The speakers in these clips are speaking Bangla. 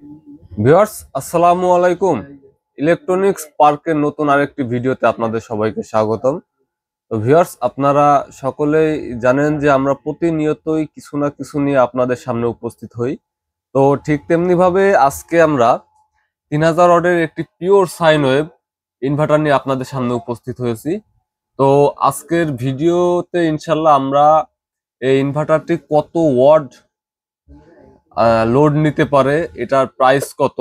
ভিউয়ার্স, আসসালামু আলাইকুম। ইলেকট্রনিক্স পার্কের নতুন আরেকটি ভিডিওতে আপনাদের সবাইকে স্বাগতম। তো ভিউয়ার্স, আপনারা সকলেই জানেন যে আমরা প্রতিনিয়তই কিছু না কিছু নিয়ে আপনাদের সামনে উপস্থিত হই। তো ঠিক তেমনি ভাবে আজকে আমরা 3000 ওয়াটের একটি পিওর সাইন ওয়েভ ইনভার্টার নিয়ে আপনাদের সামনে উপস্থিত হয়েছি। তো আজকের ভিডিওতে ইনশাল্লাহ আমরা এই ইনভার্টারটি কত ওয়াট লোড নিতে পারে, এটার প্রাইস কত,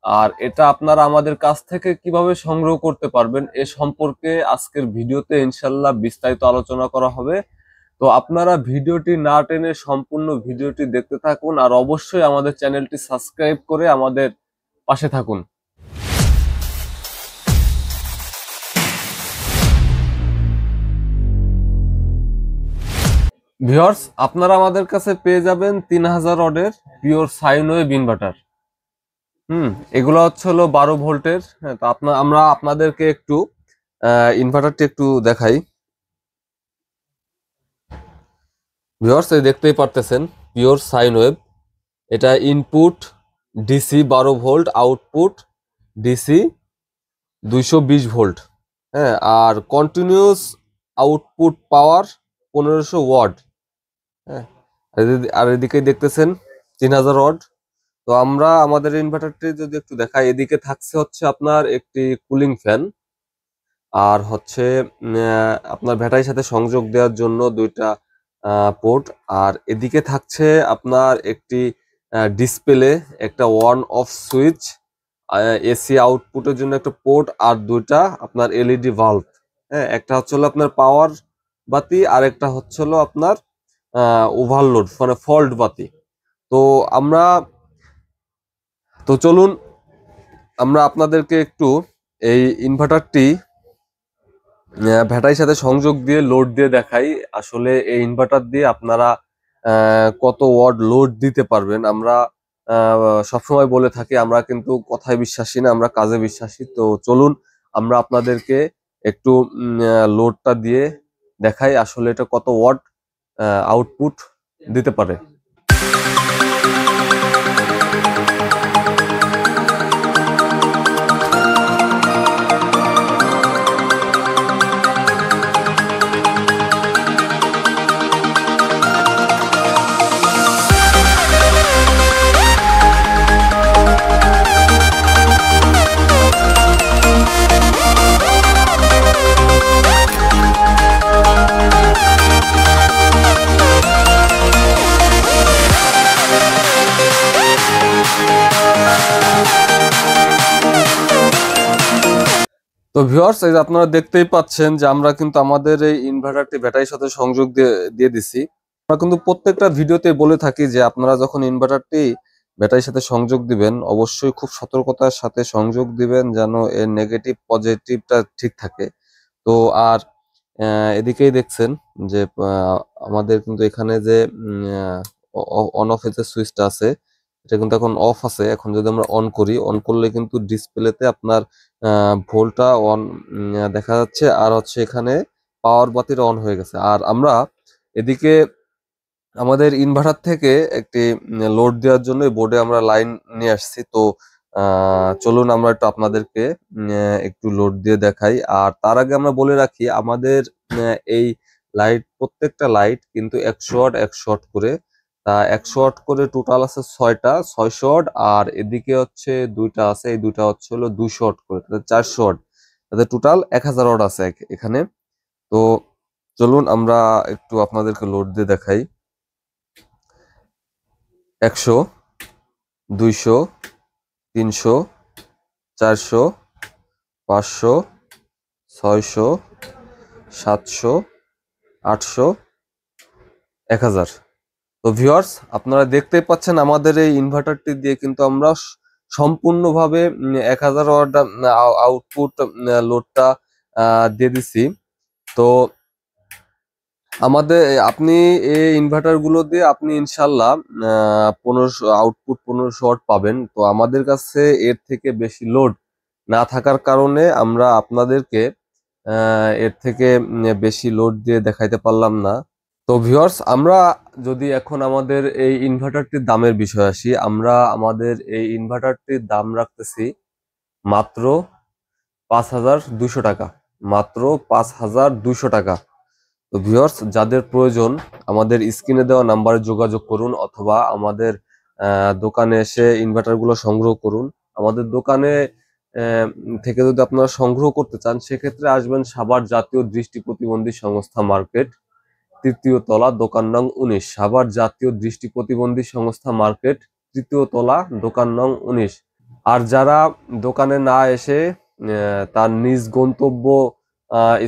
আর এটা আপনারা আমাদের কাছ থেকে কিভাবে সংগ্রহ করতে পারবেন এ সম্পর্কে আজকের ভিডিওতে ইনশাল্লাহ বিস্তারিত আলোচনা করা হবে। তো আপনারা ভিডিওটি না টেনে সম্পূর্ণ ভিডিওটি দেখতে থাকুন, আর অবশ্যই আমাদের চ্যানেলটি সাবস্ক্রাইব করে আমাদের পাশে থাকুন। ভিউয়ার্স, আপনারা আমাদের কাছে পেয়ে যাবেন 3000 ওয়াটের পিওর সাইন ওয়েভ ইনভার্টার। এগুলো হলো 12 ভোল্টের। হ্যাঁ, তো আমরা আপনাদেরকে একটু ইনভার্টারটি একটু দেখাই। ভিউয়ার্স, এই দেখতেই পারতেছেন পিওর সাইন ওয়েভ। এটা input DC 12 volt, output DC 220 volt. হ্যাঁ, আর কন্টিনিউয়াস আউটপুট পাওয়ার 1500 ওয়াট। হ্যাঁ, আর এদিকে দেখতেছেন 3000 ওয়াট। তো আমরা আমাদের ইনভার্টারটি যদি একটু দেখাই, এদিকে থাকছে আপনার একটি কুলিং ফ্যান, আর আপনার ব্যাটারির সাথে সংযোগ দেওয়ার জন্য দুইটা পোর্ট। আর এদিকে থাকছে আপনার একটি ডিসপ্লে, একটা অন অফ সুইচ, এসি আউটপুটের জন্য একটা পোর্ট, আর দুইটা আপনার এলইডি ভাল্ব। হ্যাঁ, একটা হলো আপনার পাওয়ার বাতি, আর একটা হলো আপনার ওভারলোড মানে ফল্ট বাতি। তো আমরা তো চলুন আমরা আপনাদেরকে একটু এই ইনভার্টারটি ব্যাটারির সাথে সংযোগ দিয়ে লোড দিয়ে দেখাই। আসলে এই ইনভার্টার দিয়ে আপনারা কত ওয়াট লোড দিতে পারবেন। আমরা সবসময় বলে থাকি আমরা কিন্তু কথায় বিশ্বাসী না, আমরা কাজে বিশ্বাসী। তো চলুন আমরা আপনাদেরকে একটু লোডটা দিয়ে দেখাই আসলে এটা কত ওয়াট আউটপুট দিতে পারে। তো ভিউয়ার্স, এই যে আপনারা দেখতেই পাচ্ছেন যে আমরা কিন্তু আমাদের এই ইনভার্টারটি ব্যাটারির সাথে সংযোগ দিয়ে দিয়ে দিছি। আমরা কিন্তু প্রত্যেকটা ভিডিওতে বলে থাকি যে আপনারা যখন ইনভার্টারটি ব্যাটারির সাথে সংযোগ দিবেন অবশ্যই খুব সতর্কতার সাথে সংযোগ দিবেন, যেন এর নেগেটিভ পজিটিভটা ঠিক থাকে। তো আর এদিকেই দেখছেন যে আমাদের কিন্তু এখানে যে অন অফ এর যে সুইচটা আছে এটা কিন্তু এখন অফ আছে। এখন যদি আমরা অন করি, অন করলে কিন্তু ডিসপ্লেতে আপনার ভোল্টটা অন দেখা যাচ্ছে, আর এখানে পাওয়ার বাতিটা অন হয়ে গেছে। আর আমরা এদিকে আমাদের ইনভার্টার থেকে একটি লোড দেওয়ার জন্য বোর্ডে আমরা লাইন নিয়ে আসছি। তো চলুন আমরা একটু আপনাদেরকে একটু লোড দিয়ে দেখাই। আর তার আগে আমরা বলে রাখি আমাদের এই লাইট, প্রত্যেকটা লাইট কিন্তু 100 ওয়াট 100 ওয়াট করে। তা 100 ওয়াট করে টোটাল আছে 6টা, 600 ওয়াট। আর এদিকে দুইটা আছে, এই দুইটা হলো 200 ওয়াট করে, তাহলে 400 ওয়াট। তাহলে টোটাল 1000 ওয়াট আছে এখানে। তো চলুন আমরা একটু আপনাদেরকে লোড দিয়ে দেখাই। 100, 200, 300, 400, 500, 600, 700, 800, 1000। তো ভিউয়ার্স, আপনারা দেখতেই পাচ্ছেন আমাদের এই ইনভার্টারটি দিয়ে কিন্তু আমরা সম্পূর্ণভাবে 1000 ওয়াট আউটপুট লোডটা দিয়ে দিছি। তো আপনি এই ইনভার্টার গুলো দিয়ে আপনি ইনশাল্লাহ 1500 আউটপুট 1500 ওয়াট পাবেন। তো আমাদের কাছে এর থেকে বেশি লোড না থাকার কারণে আমরা আপনাদেরকে এর থেকে বেশি লোড দিয়ে দেখাইতে পারলাম না। তো ভিউয়ার্স, আমরা যদি এখন আমাদের এই ইনভার্টারটির দামের বিষয় আসি, আমরা আমাদের এই ইনভার্টারটির দাম রাখতেছি মাত্র 5,200 টাকা। মাত্র 5,200 টাকা। তো ভিউয়ার্স, যাদের প্রয়োজন আমাদের স্ক্রিনে দেওয়া নাম্বারে যোগাযোগ করুন, অথবা আমাদের দোকানে এসে ইনভার্টারগুলো সংগ্রহ করুন। আমাদের দোকানে থেকে যদি আপনারা সংগ্রহ করতে চান, সেক্ষেত্রে আসবেন সাভার জাতীয় দৃষ্টি প্রতিবন্ধী সংস্থা মার্কেট, ৩য় তলা, দোকান নং ১৯। সাভার জাতীয় দৃষ্টি প্রতিবন্ধী সংস্থা মার্কেট, ৩য় তলা, দোকান নং ১৯। আর যারা দোকানে না এসে তার নিজ গন্তব্য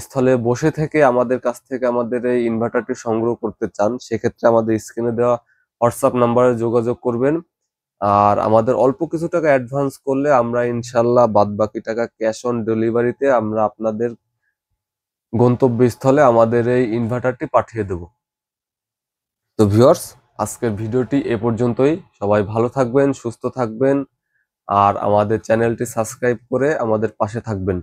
স্থলে বসে থেকে আমাদের কাছ থেকে আমাদের এই ইনভার্টারটি সংগ্রহ করতে চান, সেক্ষেত্রে আমাদের স্ক্রিনে দেওয়া হোয়াটসঅ্যাপ নাম্বারে যোগাযোগ করবেন। আর আমাদের অল্প কিছু টাকা অ্যাডভান্স করলে আমরা ইনশাল্লাহ বাদ বাকি টাকা ক্যাশ অন ডেলিভারিতে আমরা আপনাদের গন্তব্যস্থলে আমাদের এই ইনভার্টারটি পাঠিয়ে দেব। তো ভিউয়ার্স, আজকের ভিডিওটি এ পর্যন্তই। সবাই ভালো থাকবেন, সুস্থ থাকবেন, আর আমাদের চ্যানেলটি সাবস্ক্রাইব করে আমাদের পাশে থাকবেন।